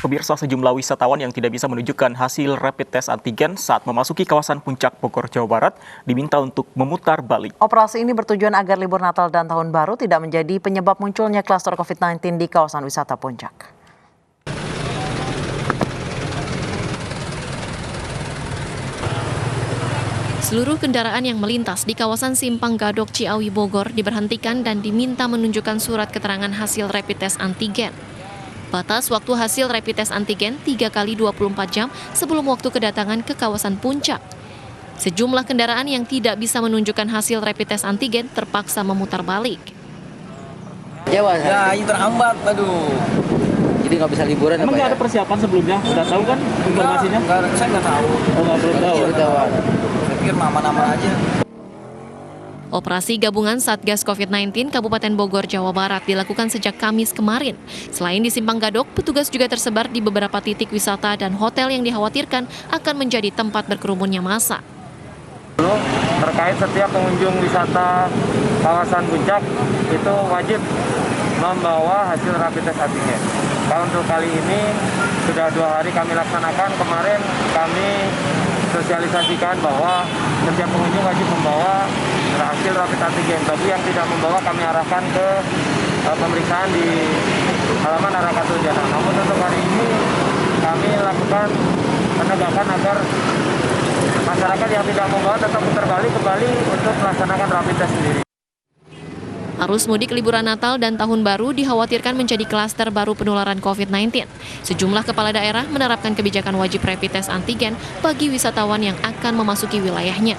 Pemirsa, sejumlah wisatawan yang tidak bisa menunjukkan hasil rapid test antigen saat memasuki kawasan Puncak Bogor, Jawa Barat diminta untuk memutar balik. Operasi ini bertujuan agar libur Natal dan Tahun Baru tidak menjadi penyebab munculnya klaster COVID-19 di kawasan wisata Puncak. Seluruh kendaraan yang melintas di kawasan Simpang Gadok Ciawi Bogor diberhentikan dan diminta menunjukkan surat keterangan hasil rapid test antigen. Batas waktu hasil rapid test antigen 3 kali 24 jam sebelum waktu kedatangan ke kawasan Puncak. Sejumlah kendaraan yang tidak bisa menunjukkan hasil rapid test antigen terpaksa memutar balik. Ya, ini terhambat, aduh. Jadi nggak bisa liburan. Emang nggak ada persiapan sebelumnya? Udah tahu kan informasinya? Saya nggak tahu. Oh, belum tahu. Saya pikir nama-nama aja. Operasi gabungan Satgas COVID-19 Kabupaten Bogor, Jawa Barat dilakukan sejak Kamis kemarin. Selain di Simpang Gadok, petugas juga tersebar di beberapa titik wisata dan hotel yang dikhawatirkan akan menjadi tempat berkerumunnya massa. Terkait setiap pengunjung wisata kawasan Puncak itu wajib membawa hasil rapid test antigen. Kalau untuk kali ini sudah 2 hari kami laksanakan. Kemarin kami sosialisasikan bahwa setiap pengunjung wajib membawa hasil rapid antigen. Bagi yang tidak membawa kami arahkan ke pemeriksaan di halaman Arakatul Jannah. Namun untuk hari ini kami lakukan penegakan agar masyarakat yang tidak membawa tetap putar balik kembali untuk melaksanakan rapid test sendiri. Arus mudik liburan Natal dan Tahun Baru dikhawatirkan menjadi klaster baru penularan COVID-19. Sejumlah kepala daerah menerapkan kebijakan wajib rapid test antigen bagi wisatawan yang akan memasuki wilayahnya.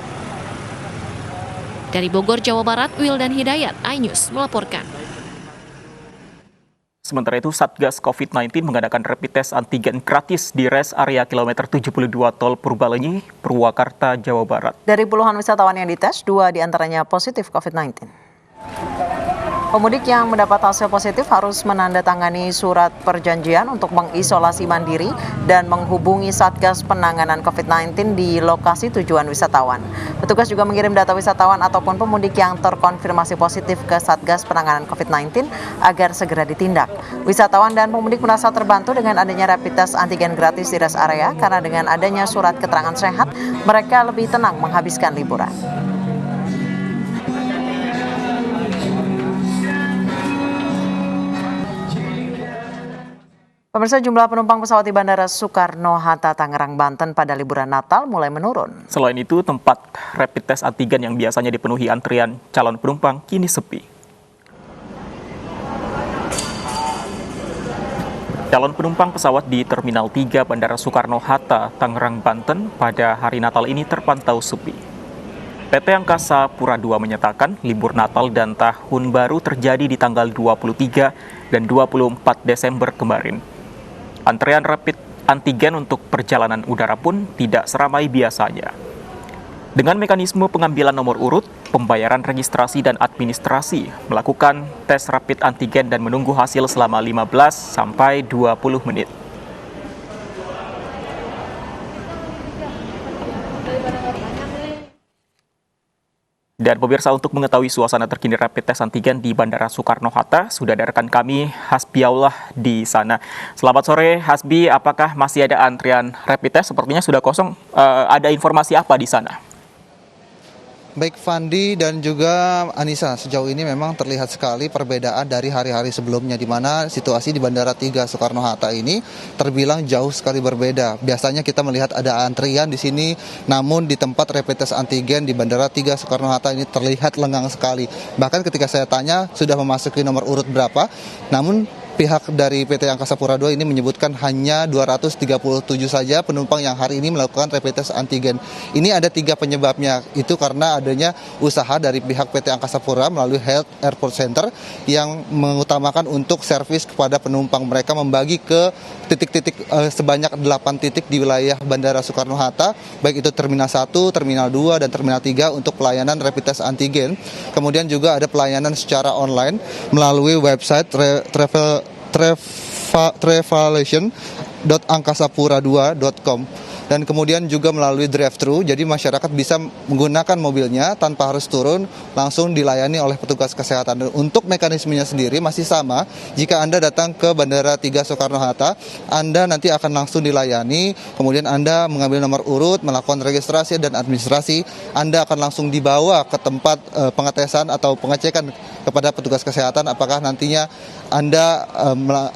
Dari Bogor, Jawa Barat, Wildan Hidayat, iNews melaporkan. Sementara itu, Satgas COVID-19 mengadakan rapid test antigen gratis di rest area kilometer 72 Tol Purbalenyi, Purwakarta, Jawa Barat. Dari puluhan wisatawan yang dites, 2 diantaranya positif COVID-19. Pemudik yang mendapat hasil positif harus menandatangani surat perjanjian untuk mengisolasi mandiri dan menghubungi Satgas Penanganan COVID-19 di lokasi tujuan wisatawan. Petugas juga mengirim data wisatawan ataupun pemudik yang terkonfirmasi positif ke Satgas Penanganan COVID-19 agar segera ditindak. Wisatawan dan pemudik merasa terbantu dengan adanya rapid test antigen gratis di rest area karena dengan adanya surat keterangan sehat, mereka lebih tenang menghabiskan liburan. Pemirsa, jumlah penumpang pesawat di Bandara Soekarno-Hatta, Tangerang, Banten pada liburan Natal mulai menurun. Selain itu, tempat rapid test antigen yang biasanya dipenuhi antrian calon penumpang kini sepi. Calon penumpang pesawat di Terminal 3 Bandara Soekarno-Hatta, Tangerang, Banten pada hari Natal ini terpantau sepi. PT Angkasa Pura II menyatakan libur Natal dan Tahun Baru terjadi di tanggal 23 dan 24 Desember kemarin. Antrean rapid antigen untuk perjalanan udara pun tidak seramai biasanya. Dengan mekanisme pengambilan nomor urut, pembayaran registrasi dan administrasi, melakukan tes rapid antigen dan menunggu hasil selama 15 sampai 20 menit. Dan pemirsa, untuk mengetahui suasana terkini rapid test antigen di Bandara Soekarno-Hatta, sudah ada rekan kami Hasbi Aullah di sana. Selamat sore Hasbi, apakah masih ada antrian rapid test? Sepertinya sudah kosong. Ada informasi apa di sana? Baik Fandi dan juga Anissa, sejauh ini memang terlihat sekali perbedaan dari hari-hari sebelumnya, di mana situasi di Bandara 3 Soekarno-Hatta ini terbilang jauh sekali berbeda. Biasanya kita melihat ada antrian di sini, namun di tempat rapid test antigen di Bandara 3 Soekarno-Hatta ini terlihat lengang sekali. Bahkan ketika saya tanya sudah memasuki nomor urut berapa, namun pihak dari PT Angkasa Pura II ini menyebutkan hanya 237 saja penumpang yang hari ini melakukan rapid test antigen. Ini ada 3 penyebabnya, itu karena adanya usaha dari pihak PT Angkasa Pura melalui Health Airport Center yang mengutamakan untuk servis kepada penumpang. Mereka membagi ke titik-titik sebanyak 8 titik di wilayah Bandara Soekarno-Hatta, baik itu Terminal 1, Terminal 2, dan Terminal 3 untuk pelayanan rapid test antigen. Kemudian juga ada pelayanan secara online melalui website travelation.angkasapura2.com. dan kemudian juga melalui drive-thru, jadi masyarakat bisa menggunakan mobilnya tanpa harus turun, langsung dilayani oleh petugas kesehatan. Dan untuk mekanismenya sendiri masih sama, jika Anda datang ke Bandara 3 Soekarno-Hatta, Anda nanti akan langsung dilayani, kemudian Anda mengambil nomor urut, melakukan registrasi dan administrasi, Anda akan langsung dibawa ke tempat pengetesan atau pengecekan kepada petugas kesehatan apakah nantinya Anda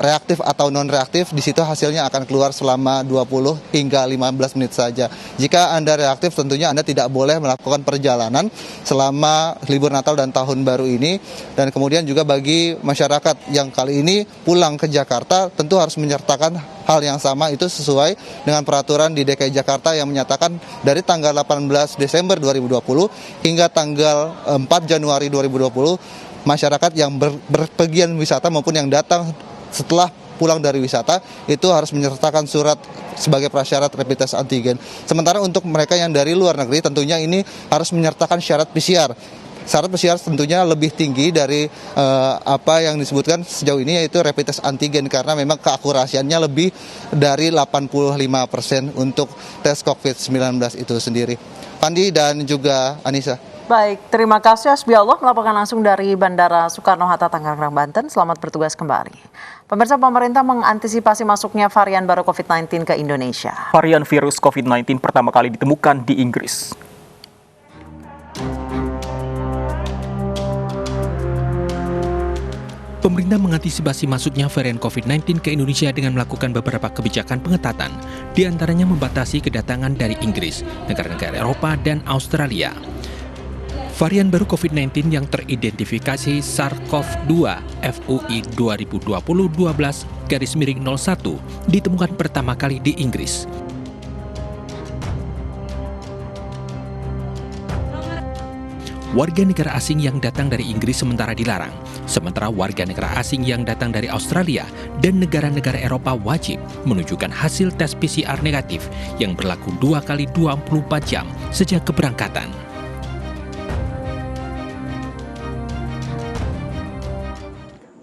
reaktif atau non-reaktif. Di situ hasilnya akan keluar selama 20 hingga 15 menit saja. Jika Anda reaktif, tentunya Anda tidak boleh melakukan perjalanan selama libur Natal dan Tahun Baru ini. Dan kemudian juga bagi masyarakat yang kali ini pulang ke Jakarta, tentu harus menyertakan hal yang sama, itu sesuai dengan peraturan di DKI Jakarta yang menyatakan dari tanggal 18 Desember 2020 hingga tanggal 4 Januari 2020, masyarakat yang berpergian wisata maupun yang datang setelah pulang dari wisata itu harus menyertakan surat sebagai prasyarat rapid test antigen. Sementara untuk mereka yang dari luar negeri tentunya ini harus menyertakan syarat PCR. Syarat PCR tentunya lebih tinggi dari apa yang disebutkan sejauh ini, yaitu rapid test antigen, karena memang keakurasiannya lebih dari 85% untuk tes COVID-19 itu sendiri. Pandi dan juga Anissa. Baik, terima kasih Hasbi Allah melaporkan langsung dari Bandara Soekarno-Hatta, Tangerang, Banten. Selamat bertugas kembali. Pemirsa, pemerintah mengantisipasi masuknya varian baru COVID-19 ke Indonesia. Varian virus COVID-19 pertama kali ditemukan di Inggris. Pemerintah mengantisipasi masuknya varian COVID-19 ke Indonesia dengan melakukan beberapa kebijakan pengetatan, di antaranya membatasi kedatangan dari Inggris, negara-negara Eropa, dan Australia. Varian baru COVID-19 yang teridentifikasi SARS-CoV-2 FUI 2020-12-01 ditemukan pertama kali di Inggris. Warga negara asing yang datang dari Inggris sementara dilarang, sementara warga negara asing yang datang dari Australia dan negara-negara Eropa wajib menunjukkan hasil tes PCR negatif yang berlaku 2 kali 24 jam sejak keberangkatan.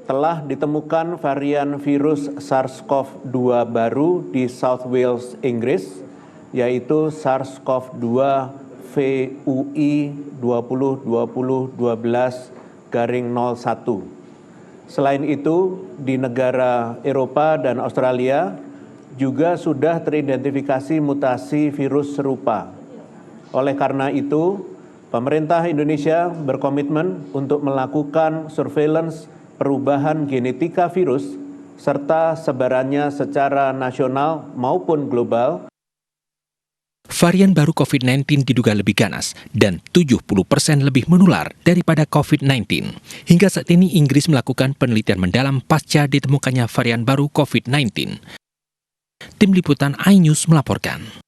Telah ditemukan varian virus SARS-CoV-2 baru di South Wales, Inggris, yaitu SARS-CoV-2 VUI 2020-12-01. Selain itu, di negara Eropa dan Australia juga sudah teridentifikasi mutasi virus serupa. Oleh karena itu, pemerintah Indonesia berkomitmen untuk melakukan surveillance perubahan genetika virus serta sebarannya secara nasional maupun global. Varian baru COVID-19 diduga lebih ganas dan 70% lebih menular daripada COVID-19. Hingga saat ini Inggris melakukan penelitian mendalam pasca ditemukannya varian baru COVID-19. Tim Liputan iNews melaporkan.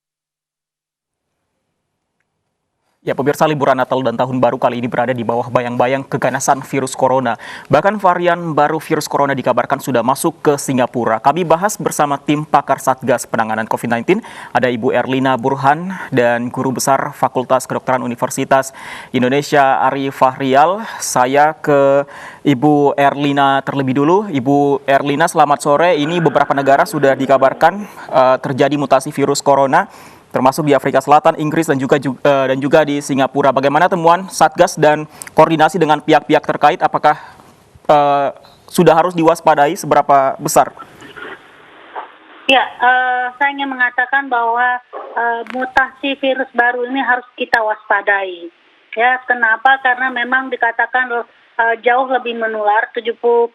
Ya, pemirsa, liburan Natal dan Tahun Baru kali ini berada di bawah bayang-bayang keganasan virus corona. Bahkan varian baru virus corona dikabarkan sudah masuk ke Singapura. Kami bahas bersama tim pakar Satgas Penanganan COVID-19. Ada Ibu Erlina Burhan dan Guru Besar Fakultas Kedokteran Universitas Indonesia Ari Fahrial. Saya ke Ibu Erlina terlebih dulu. Ibu Erlina, selamat sore. Ini beberapa negara sudah dikabarkan terjadi mutasi virus corona, termasuk di Afrika Selatan, Inggris, dan juga di Singapura. Bagaimana temuan Satgas dan koordinasi dengan pihak-pihak terkait? Apakah sudah harus diwaspadai, seberapa besar? Ya, saya ingin mengatakan bahwa mutasi virus baru ini harus kita waspadai. Ya, kenapa? Karena memang dikatakan jauh lebih menular, 70%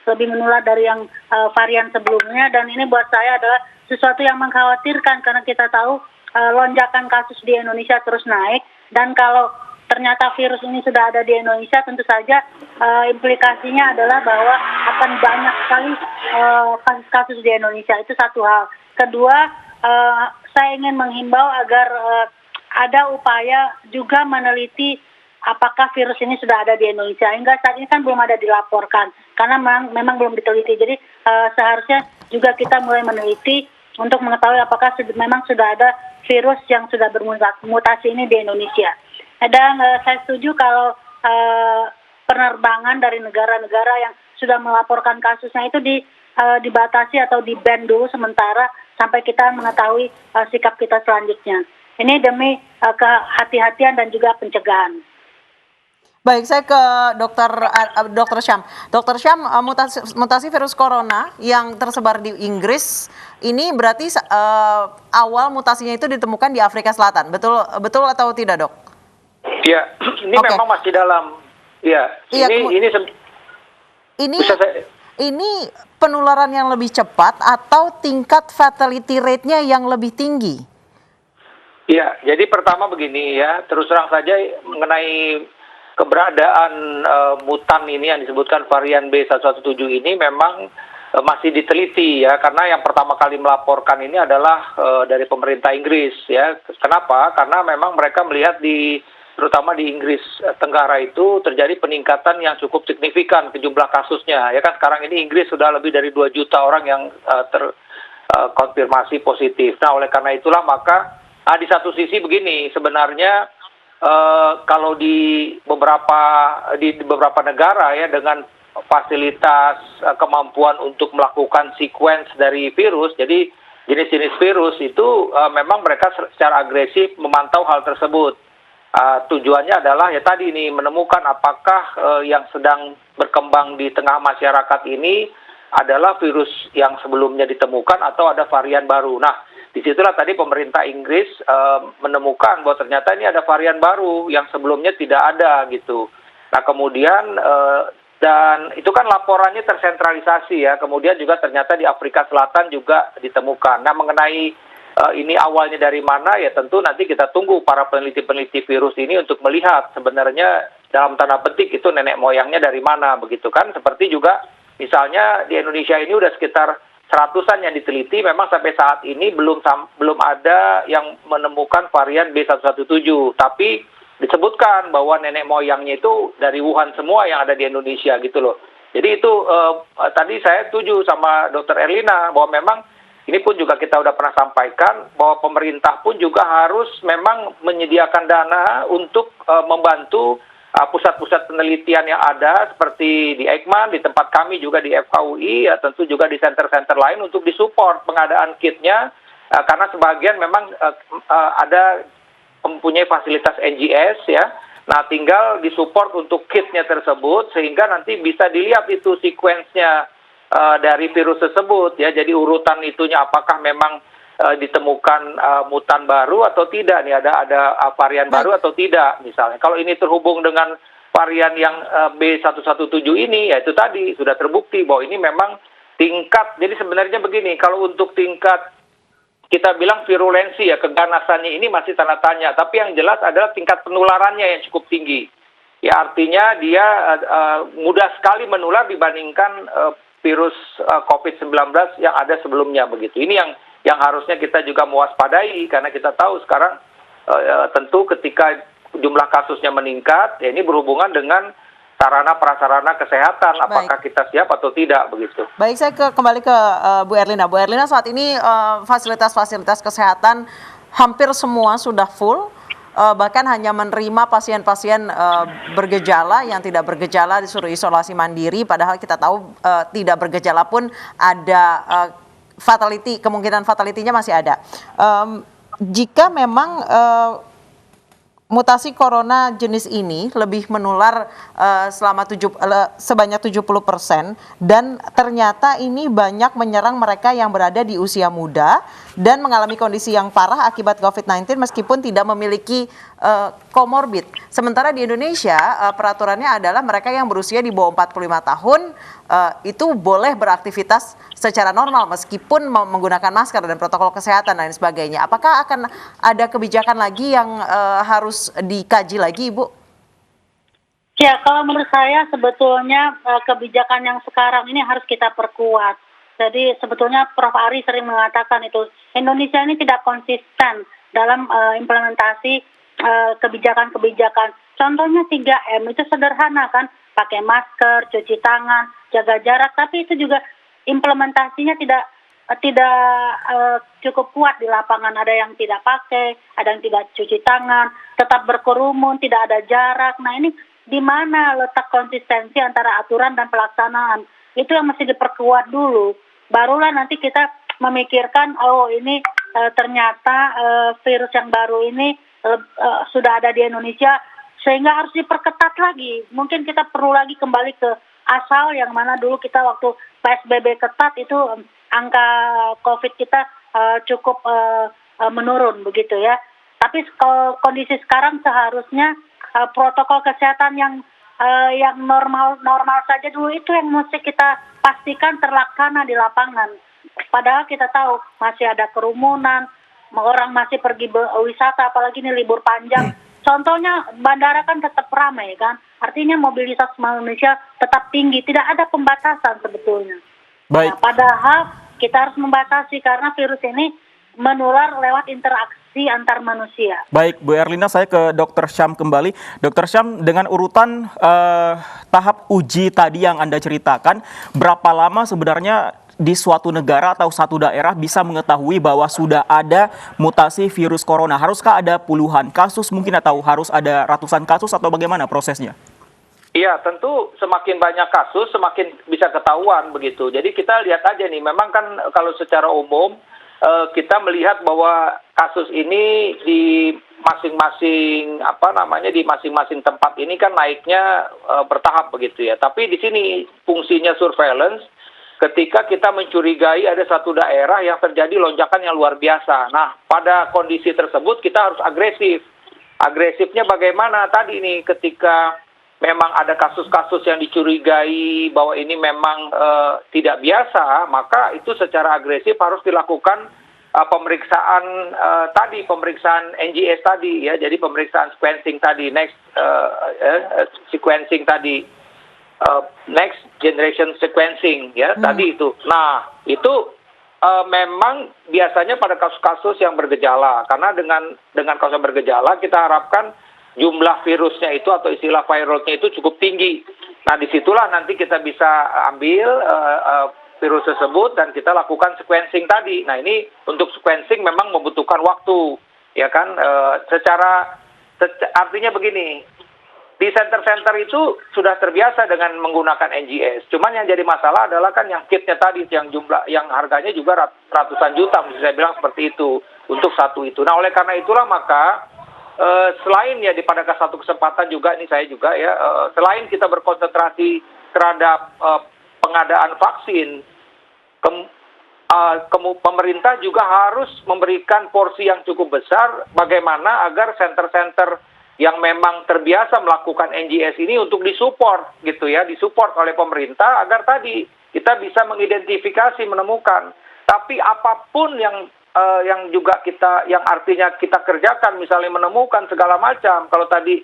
lebih menular dari yang varian sebelumnya, dan ini buat saya adalah sesuatu yang mengkhawatirkan karena kita tahu lonjakan kasus di Indonesia terus naik, dan kalau ternyata virus ini sudah ada di Indonesia, tentu saja implikasinya adalah bahwa akan banyak sekali kasus-kasus di Indonesia. Itu satu hal. Kedua, saya ingin menghimbau agar ada upaya juga meneliti apakah virus ini sudah ada di Indonesia. Hingga saat ini kan belum ada dilaporkan karena memang belum diteliti. Jadi seharusnya juga kita mulai meneliti untuk mengetahui apakah memang sudah ada virus yang sudah bermutasi ini di Indonesia. Dan saya setuju kalau penerbangan dari negara-negara yang sudah melaporkan kasusnya itu dibatasi atau di-ban dulu sementara sampai kita mengetahui sikap kita selanjutnya. Ini demi kehati-hatian dan juga pencegahan. Baik, saya ke Dr. Syam. Dr. Syam, mutasi virus corona yang tersebar di Inggris ini berarti awal mutasinya itu ditemukan di Afrika Selatan. Betul atau tidak, Dok? Ya, ini memang masih dalam. Ya, ini penularan yang lebih cepat atau tingkat fatality rate-nya yang lebih tinggi? Ya, jadi pertama begini ya, terus terang saja mengenai keberadaan mutan ini yang disebutkan varian B117 ini memang masih diteliti ya, karena yang pertama kali melaporkan ini adalah dari pemerintah Inggris ya. Kenapa? Karena memang mereka melihat terutama di Inggris Tenggara itu terjadi peningkatan yang cukup signifikan ke jumlah kasusnya. Ya kan sekarang ini Inggris sudah lebih dari 2 juta orang yang terkonfirmasi positif. Nah, oleh karena itulah maka di satu sisi begini, sebenarnya kalau di beberapa negara ya dengan fasilitas kemampuan untuk melakukan sequence dari virus, jadi jenis-jenis virus itu memang mereka secara agresif memantau hal tersebut. Tujuannya adalah ya tadi ini menemukan apakah yang sedang berkembang di tengah masyarakat ini adalah virus yang sebelumnya ditemukan atau ada varian baru. Nah, disitulah tadi pemerintah Inggris menemukan bahwa ternyata ini ada varian baru yang sebelumnya tidak ada gitu. Nah kemudian dan itu kan laporannya tersentralisasi ya. Kemudian juga ternyata di Afrika Selatan juga ditemukan. Nah mengenai ini awalnya dari mana ya tentu nanti kita tunggu para peneliti-peneliti virus ini untuk melihat sebenarnya dalam tanda petik itu nenek moyangnya dari mana begitu kan. Seperti juga misalnya di Indonesia ini udah sekitar 100-an yang diteliti, memang sampai saat ini belum ada yang menemukan varian B117, tapi disebutkan bahwa nenek moyangnya itu dari Wuhan semua yang ada di Indonesia gitu loh. Jadi itu tadi saya setuju sama Dr. Erlina bahwa memang ini pun juga kita udah pernah sampaikan bahwa pemerintah pun juga harus memang menyediakan dana untuk membantu pusat-pusat penelitian yang ada seperti di Eijkman, di tempat kami juga di FKUI, ya tentu juga di center-center lain untuk disupport pengadaan kitnya, karena sebagian memang ada mempunyai fasilitas NGS ya. Nah tinggal disupport untuk kitnya tersebut sehingga nanti bisa dilihat itu sequence-nya dari virus tersebut ya. Jadi urutan itunya apakah memang ditemukan mutan baru atau tidak nih, ada varian baru atau tidak misalnya. Kalau ini terhubung dengan varian yang B117 ini, ya itu tadi sudah terbukti bahwa ini memang tingkat. Jadi sebenarnya begini, kalau untuk tingkat kita bilang virulensi ya, keganasannya ini masih tanda tanya, tapi yang jelas adalah tingkat penularannya yang cukup tinggi. Ya artinya dia mudah sekali menular dibandingkan virus COVID-19 yang ada sebelumnya begitu. Ini yang harusnya kita juga mewaspadai karena kita tahu sekarang tentu ketika jumlah kasusnya meningkat, ya ini berhubungan dengan sarana prasarana kesehatan. Apakah kita siap atau tidak begitu? Baik, saya kembali ke Bu Erlina. Bu Erlina, saat ini fasilitas-fasilitas kesehatan hampir semua sudah full. Bahkan hanya menerima pasien-pasien bergejala, yang tidak bergejala disuruh isolasi mandiri, padahal kita tahu tidak bergejala pun ada kemungkinan fatality-nya masih ada. Jika memang mutasi corona jenis ini lebih menular sebanyak 70% dan ternyata ini banyak menyerang mereka yang berada di usia muda dan mengalami kondisi yang parah akibat COVID-19 meskipun tidak memiliki komorbid. Sementara di Indonesia peraturannya adalah mereka yang berusia di bawah 45 tahun itu boleh beraktivitas secara normal meskipun menggunakan masker dan protokol kesehatan dan lain sebagainya. Apakah akan ada kebijakan lagi yang harus dikaji lagi, Ibu? Ya, kalau menurut saya sebetulnya kebijakan yang sekarang ini harus kita perkuat. Jadi sebetulnya Prof. Ari sering mengatakan itu Indonesia ini tidak konsisten dalam implementasi kebijakan-kebijakan. Contohnya 3M itu sederhana kan, pakai masker, cuci tangan, jaga jarak, tapi itu juga implementasinya tidak cukup kuat di lapangan. Ada yang tidak pakai, ada yang tidak cuci tangan, tetap berkerumun, tidak ada jarak. Nah ini di mana letak konsistensi antara aturan dan pelaksanaan? itu yang mesti diperkuat dulu. Barulah nanti kita memikirkan, oh ini ternyata virus yang baru ini sudah ada di Indonesia, sehingga harus diperketat lagi. Mungkin kita perlu lagi kembali ke asal yang mana dulu kita waktu PSBB ketat itu angka COVID kita cukup menurun begitu ya. Tapi kondisi sekarang seharusnya protokol kesehatan yang normal saja dulu itu yang mesti kita pastikan terlaksana di lapangan. Padahal kita tahu masih ada kerumunan, orang masih pergi wisata, apalagi ini libur panjang. Contohnya bandara kan tetap ramai kan, artinya mobilitas manusia tetap tinggi, tidak ada pembatasan sebetulnya. Baik. Nah, padahal kita harus membatasi karena virus ini menular lewat interaksi antar manusia. Baik, Bu Erlina, saya ke Dr. Syam kembali. Dr. Syam, dengan urutan tahap uji tadi yang Anda ceritakan, berapa lama sebenarnya di suatu negara atau satu daerah bisa mengetahui bahwa sudah ada mutasi virus corona? Haruskah ada puluhan kasus mungkin atau harus ada ratusan kasus atau bagaimana prosesnya? Iya, tentu semakin banyak kasus semakin bisa ketahuan begitu. Jadi kita lihat aja nih, memang kan kalau secara umum kita melihat bahwa kasus ini di masing-masing di masing-masing tempat ini kan naiknya bertahap begitu ya. Tapi di sini fungsinya surveillance. Ketika kita mencurigai ada satu daerah yang terjadi lonjakan yang luar biasa. Nah, pada kondisi tersebut kita harus agresif. Agresifnya bagaimana? Tadi nih ketika memang ada kasus-kasus yang dicurigai bahwa ini memang tidak biasa, maka itu secara agresif harus dilakukan pemeriksaan NGS tadi ya. Jadi pemeriksaan sequencing tadi, sequencing tadi. Next generation sequencing ya tadi itu. Nah itu memang biasanya pada kasus-kasus yang bergejala, karena dengan kasus yang bergejala kita harapkan jumlah virusnya itu atau istilah viralnya itu cukup tinggi. Nah disitulah nanti kita bisa ambil virus tersebut dan kita lakukan sequencing tadi. Nah ini untuk sequencing memang membutuhkan waktu ya kan. Artinya begini. Di center-center itu sudah terbiasa dengan menggunakan NGS. Cuman yang jadi masalah adalah kan yang kitnya tadi, yang harganya juga ratusan juta, mesti saya bilang seperti itu untuk satu itu. Nah oleh karena itulah maka selain ya pada satu kesempatan juga ini saya juga ya selain kita berkonsentrasi terhadap pengadaan vaksin, pemerintah juga harus memberikan porsi yang cukup besar bagaimana agar center-center yang memang terbiasa melakukan NGS ini untuk disupport gitu ya, disupport oleh pemerintah agar tadi kita bisa mengidentifikasi, menemukan. Tapi apapun yang juga yang artinya kita kerjakan, misalnya menemukan segala macam. Kalau tadi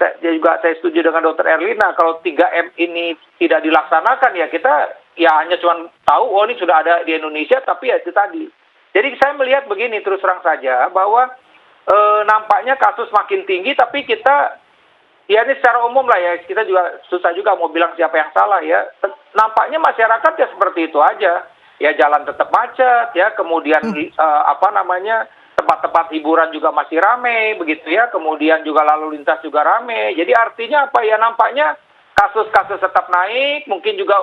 saya setuju dengan Dr. Erlina, kalau 3M ini tidak dilaksanakan ya kita ya hanya cuma tahu oh ini sudah ada di Indonesia, tapi ya itu tadi. Jadi saya melihat begini terus terang saja bahwa nampaknya kasus makin tinggi, tapi kita ya ini secara umum lah ya, kita juga susah juga mau bilang siapa yang salah ya. Nampaknya masyarakat ya seperti itu aja. Ya jalan tetap macet ya, kemudian tempat-tempat hiburan juga masih ramai begitu ya, kemudian juga lalu lintas juga ramai. Jadi artinya apa ya, nampaknya kasus-kasus tetap naik, mungkin juga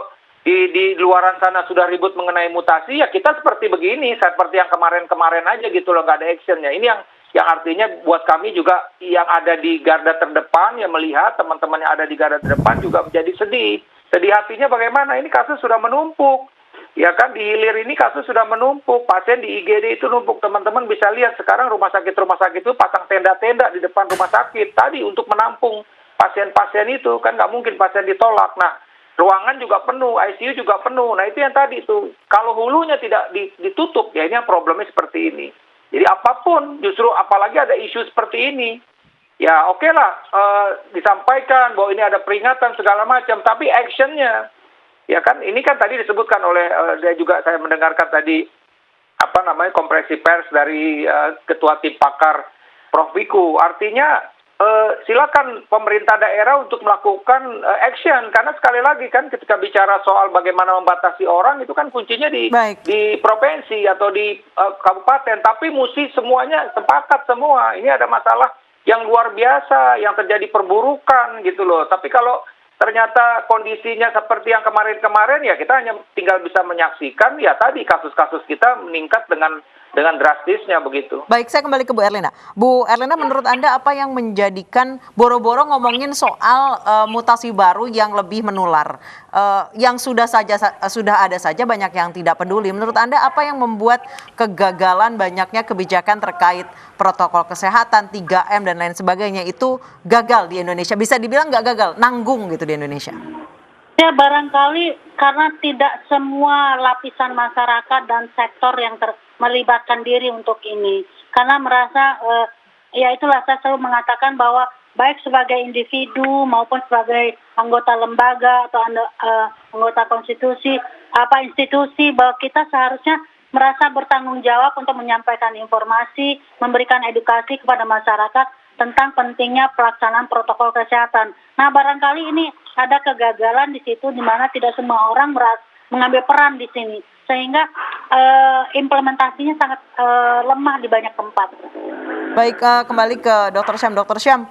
di luaran sana sudah ribut mengenai mutasi, ya kita seperti begini, seperti yang kemarin-kemarin aja gitu loh, nggak ada actionnya. Ini yang artinya buat kami juga yang ada di garda terdepan, yang melihat teman-teman yang ada di garda terdepan juga menjadi sedih. Sedih hatinya bagaimana, ini kasus sudah menumpuk. Ya kan, di hilir ini kasus sudah menumpuk, pasien di IGD itu numpuk. Teman-teman bisa lihat sekarang rumah sakit itu pasang tenda-tenda di depan rumah sakit. Tadi untuk menampung pasien-pasien itu, kan nggak mungkin pasien ditolak. Nah, ruangan juga penuh, ICU juga penuh. Nah, itu yang tadi itu. Kalau hulunya tidak ditutup, ya ini yang problemnya seperti ini. Jadi apapun, justru apalagi ada isu seperti ini, ya oke lah disampaikan bahwa ini ada peringatan segala macam, tapi actionnya, ya kan ini kan tadi disebutkan oleh juga saya mendengarkan tadi kompresi pers dari Ketua Tim Pakar Prof. Wiku, artinya silakan pemerintah daerah untuk melakukan action, karena sekali lagi kan ketika bicara soal bagaimana membatasi orang itu kan kuncinya di provinsi atau di kabupaten, tapi mesti semuanya sepakat semua. Ini ada masalah yang luar biasa yang terjadi perburukan gitu loh. Tapi kalau ternyata kondisinya seperti yang kemarin-kemarin, ya kita hanya tinggal bisa menyaksikan ya tadi kasus-kasus kita meningkat dengan drastisnya begitu. Baik, saya kembali ke Bu Erlina. Bu Erlina, menurut Anda apa yang menjadikan boro-boro ngomongin soal mutasi baru yang lebih menular? Yang sudah ada saja banyak yang tidak peduli. Menurut Anda apa yang membuat kegagalan banyaknya kebijakan terkait protokol kesehatan, 3M dan lain sebagainya itu gagal di Indonesia? Bisa dibilang nggak gagal, nanggung gitu di Indonesia. Ya, barangkali karena tidak semua lapisan masyarakat dan sektor yang melibatkan diri untuk ini. Karena merasa, ya itulah saya selalu mengatakan bahwa baik sebagai individu maupun sebagai anggota lembaga atau anggota konstitusi, institusi, bahwa kita seharusnya merasa bertanggung jawab untuk menyampaikan informasi, memberikan edukasi kepada masyarakat tentang pentingnya pelaksanaan protokol kesehatan. Nah, barangkali ini ada kegagalan di situ di mana tidak semua orang mengambil peran di sini, sehingga implementasinya sangat lemah di banyak tempat. Baik, kembali ke Dr. Syam. Dr. Syam,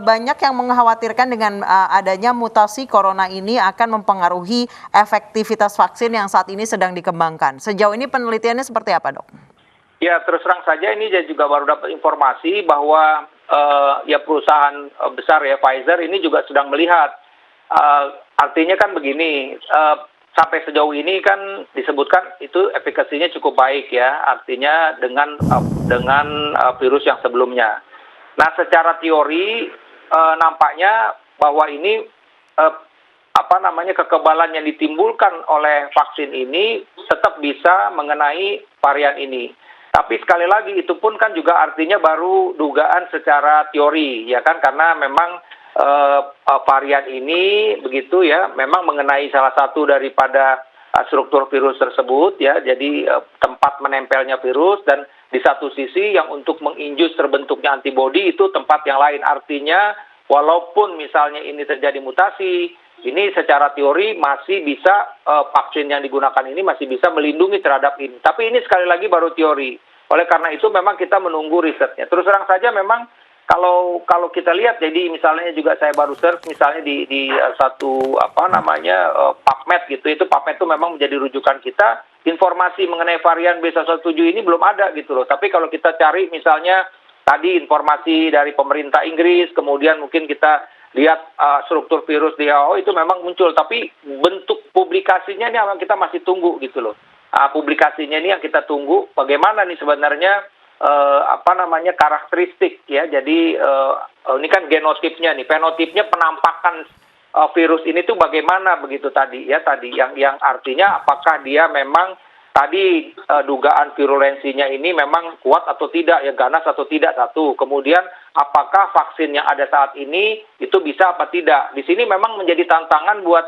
banyak yang mengkhawatirkan dengan adanya mutasi corona ini akan mempengaruhi efektivitas vaksin yang saat ini sedang dikembangkan. Sejauh ini penelitiannya seperti apa, Dok? Ya, terus terang saja ini saya juga baru dapat informasi bahwa ya perusahaan besar ya Pfizer ini juga sedang melihat. Artinya kan begini, sampai sejauh ini kan disebutkan itu efikasinya cukup baik ya, artinya dengan virus yang sebelumnya. Nah, secara teori nampaknya bahwa ini kekebalan yang ditimbulkan oleh vaksin ini tetap bisa mengenai varian ini. Tapi sekali lagi itu pun kan juga artinya baru dugaan secara teori ya kan, karena memang varian ini begitu ya memang mengenai salah satu daripada struktur virus tersebut ya, jadi tempat menempelnya virus, dan di satu sisi yang untuk menginjus terbentuknya antibodi itu tempat yang lain. Artinya walaupun misalnya ini terjadi mutasi, ini secara teori masih bisa vaksin yang digunakan ini masih bisa melindungi terhadap ini. Tapi ini sekali lagi baru teori. Oleh karena itu memang kita menunggu risetnya. Terus terang saja memang kalau kita lihat, jadi misalnya juga saya baru search misalnya di satu PubMed gitu. Itu PubMed itu memang menjadi rujukan kita. Informasi mengenai varian B117 ini belum ada gitu loh. Tapi kalau kita cari misalnya tadi informasi dari pemerintah Inggris, kemudian mungkin kita lihat struktur virus di WHO itu memang muncul, tapi bentuk publikasinya ini memang kita masih tunggu gitu loh. Publikasinya ini yang kita tunggu, bagaimana nih sebenarnya karakteristik ya. Jadi ini kan genotipnya nih, fenotipnya penampakan virus ini tuh bagaimana begitu tadi yang artinya apakah dia memang tadi dugaan virulensinya ini memang kuat atau tidak, ya ganas atau tidak, satu. Kemudian apakah vaksin yang ada saat ini itu bisa apa tidak. Di sini memang menjadi tantangan buat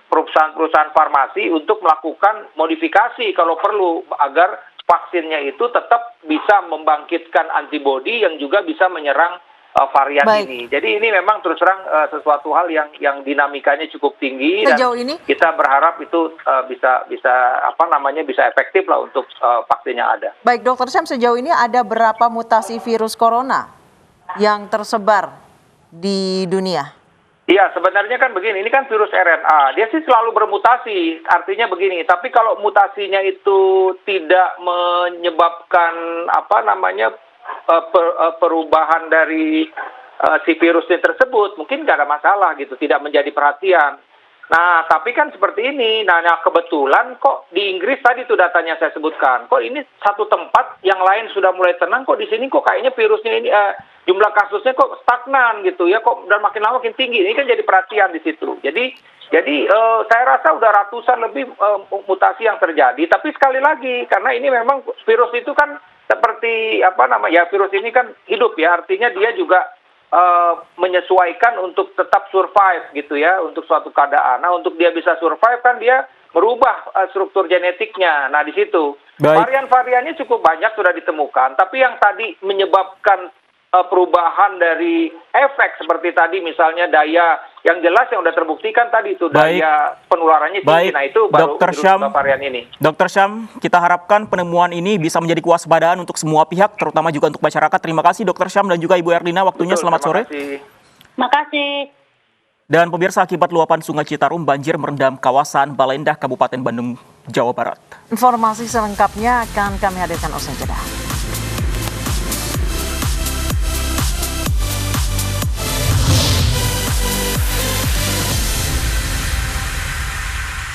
perusahaan-perusahaan farmasi untuk melakukan modifikasi kalau perlu agar vaksinnya itu tetap bisa membangkitkan antibodi yang juga bisa menyerang varian ini. Jadi ini memang terus terang sesuatu hal yang dinamikanya cukup tinggi. Sejauh dan ini kita berharap itu bisa efektif lah untuk vaksin yang ada. Baik, Dr. Syam, sejauh ini ada berapa mutasi virus corona yang tersebar di dunia? Iya, sebenarnya kan begini, ini kan virus RNA, dia sih selalu bermutasi, artinya begini, tapi kalau mutasinya itu tidak menyebabkan perubahan dari si virusnya tersebut, mungkin nggak ada masalah gitu, tidak menjadi perhatian. Nah, tapi kan seperti ini, nah kebetulan kok di Inggris tadi tuh datanya saya sebutkan, kok ini satu tempat, yang lain sudah mulai tenang, kok di sini kok kayaknya virusnya ini jumlah kasusnya kok stagnan gitu ya, kok dan makin lama makin tinggi. Ini kan jadi perhatian di situ. Jadi saya rasa udah ratusan lebih mutasi yang terjadi. Tapi sekali lagi karena ini memang virus itu kan seperti virus ini kan hidup ya, artinya dia juga menyesuaikan untuk tetap survive gitu ya untuk suatu keadaan. Nah, untuk dia bisa survive kan dia merubah struktur genetiknya. Nah, di situ varian-variannya cukup banyak sudah ditemukan, tapi yang tadi menyebabkan perubahan dari efek seperti tadi misalnya daya yang jelas yang sudah terbuktikan tadi itu daya penularannya tinggi. Nah, itu baru varian ini. Dr. Syam, kita harapkan penemuan ini bisa menjadi kewaspadaan untuk semua pihak, terutama juga untuk masyarakat. Terima kasih Dr. Syam dan juga Ibu Erlina waktunya. Selamat sore. Terima kasih. Dan pemirsa, akibat luapan Sungai Citarum, banjir merendam kawasan Balendah, Kabupaten Bandung, Jawa Barat. Informasi selengkapnya akan kami hadirkan usai jeda.